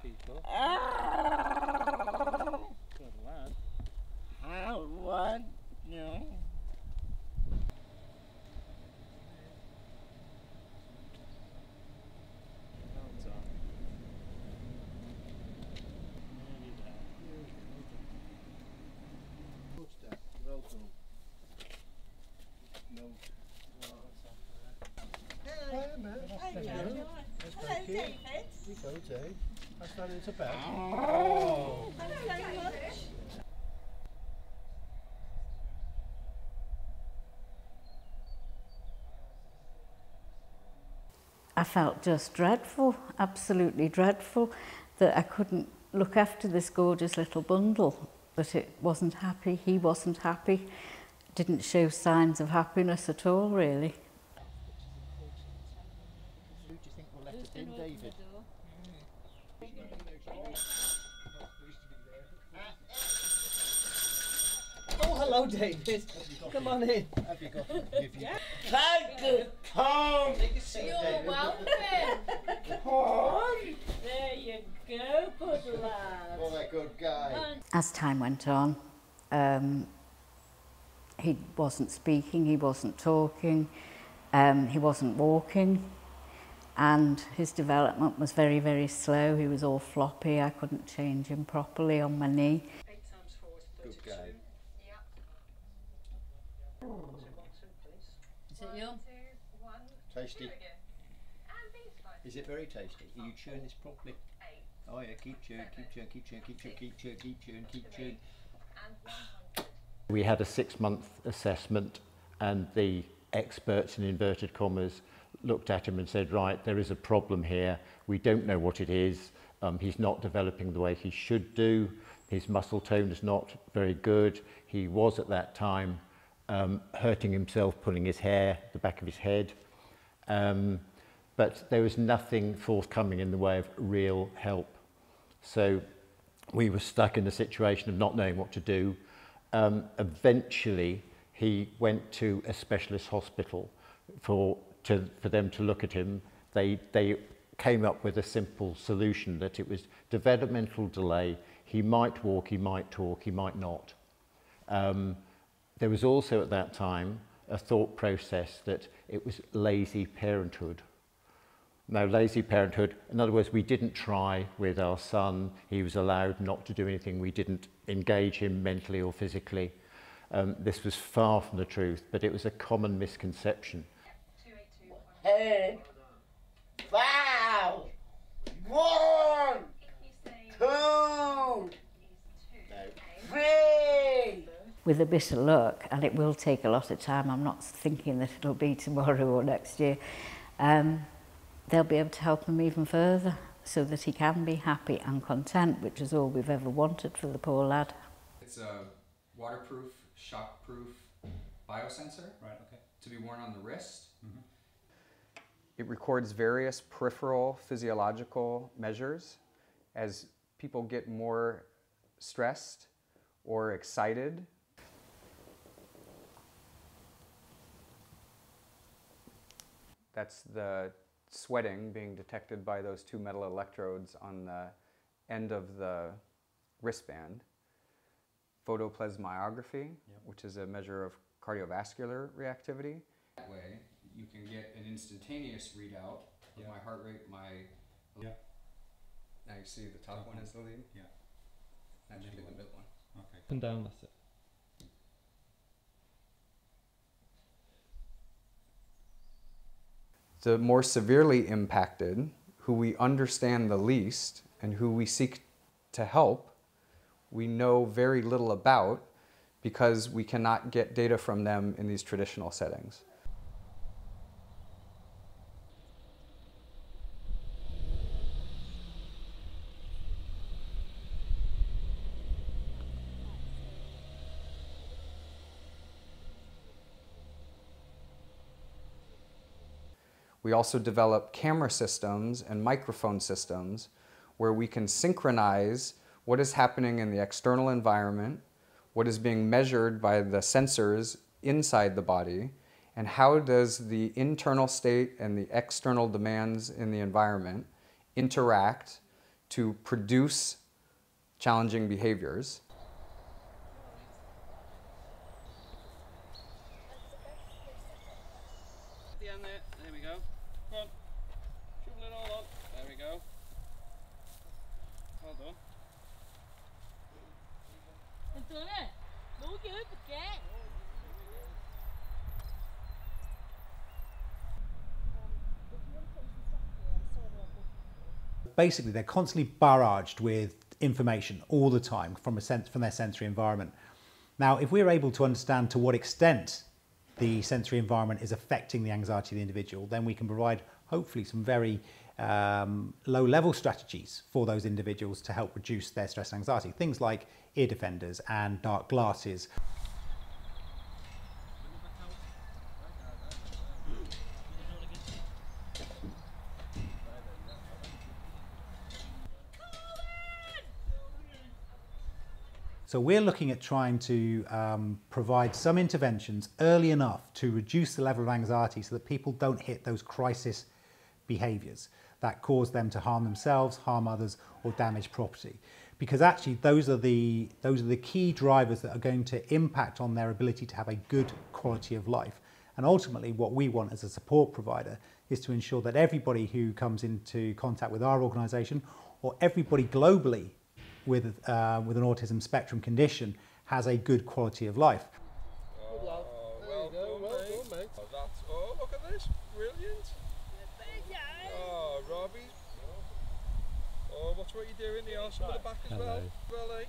people. Oh, Good lad. how what you? Well done. Nearly there. Well done. No. Hello. Hello, Hello, David. Hello, Dave. I started into bed. Oh, thanks very much. I felt just dreadful, absolutely dreadful, that I couldn't look after this gorgeous little bundle, that it wasn't happy, he wasn't happy, didn't show signs of happiness at all, really. Who do you think will let us in, David? Oh, hello, David. Come on in. Have you got to give you? Thank you, Tom. You're welcome. There you go, good lad. What a good guy. As time went on, he wasn't speaking, he wasn't talking, he wasn't walking, and his development was very, very slow. He was all floppy. I couldn't change him properly on my knee. 8 times 4 is 32. Good guy. Yeah. Is it you? Tasty. Is it very tasty? Are you chewing this properly? Oh yeah, keep chewing, keep chewing, keep chewing, keep chewing, keep chewing, keep chewing, keep chewing. We had a 6-month assessment, and the experts, in inverted commas, looked at him and said, right, there is a problem here. We don't know what it is. He's not developing the way he should do. His muscle tone is not very good. He was at that time hurting himself, pulling his hair, the back of his head. But there was nothing forthcoming in the way of real help. So we were stuck in the situation of not knowing what to do. Eventually, he went to a specialist hospital for them to look at him. They came up with a simple solution, that it was developmental delay. He might walk, he might talk, he might not. There was also at that time a thought process that it was lazy parenthood. Now, lazy parenthood, in other words, we didn't try with our son. He was allowed not to do anything. We didn't engage him mentally or physically. This was far from the truth, but it was a common misconception. Hey. Wow. 1, 2, 3. With a bit of luck, and it will take a lot of time, I'm not thinking that it'll be tomorrow or next year, they'll be able to help him even further so that he can be happy and content, which is all we've ever wanted for the poor lad. It's a waterproof, shockproof biosensor, Right, okay. to be worn on the wrist. Mm-hmm. It records various peripheral physiological measures as people get more stressed or excited. That's the sweating being detected by those 2 metal electrodes on the end of the wristband. Photoplasmography, which is a measure of cardiovascular reactivity. That way, you can get an instantaneous readout of my heart rate, my... Yeah. Now you see the top one is the lead? Yeah. That should be the middle one. Okay. Up and down, that's it. The more severely impacted, who we understand the least and who we seek to help, we know very little about because we cannot get data from them in these traditional settings. We also develop camera systems and microphone systems where we can synchronize what is happening in the external environment, what is being measured by the sensors inside the body, and how does the internal state and the external demands in the environment interact to produce challenging behaviors. At the end there we go. Come on. Shovel it all on. There we go. Well done. Basically, they're constantly barraged with information all the time from their sensory environment. Now, if we're able to understand to what extent the sensory environment is affecting the anxiety of the individual, then we can provide, hopefully, some very low-level strategies for those individuals to help reduce their stress and anxiety. Things like ear defenders and dark glasses. So we're looking at trying to provide some interventions early enough to reduce the level of anxiety so that people don't hit those crisis behaviours that cause them to harm themselves, harm others, or damage property. Because actually those are the key drivers that are going to impact on their ability to have a good quality of life. And ultimately what we want as a support provider is to ensure that everybody who comes into contact with our organisation, or everybody globally with an autism spectrum condition, has a good quality of life. Well done, mate. Oh, look at this. Brilliant. Oh, Robbie. Oh, watch what you're doing. The arse on the back as well. Well, eh?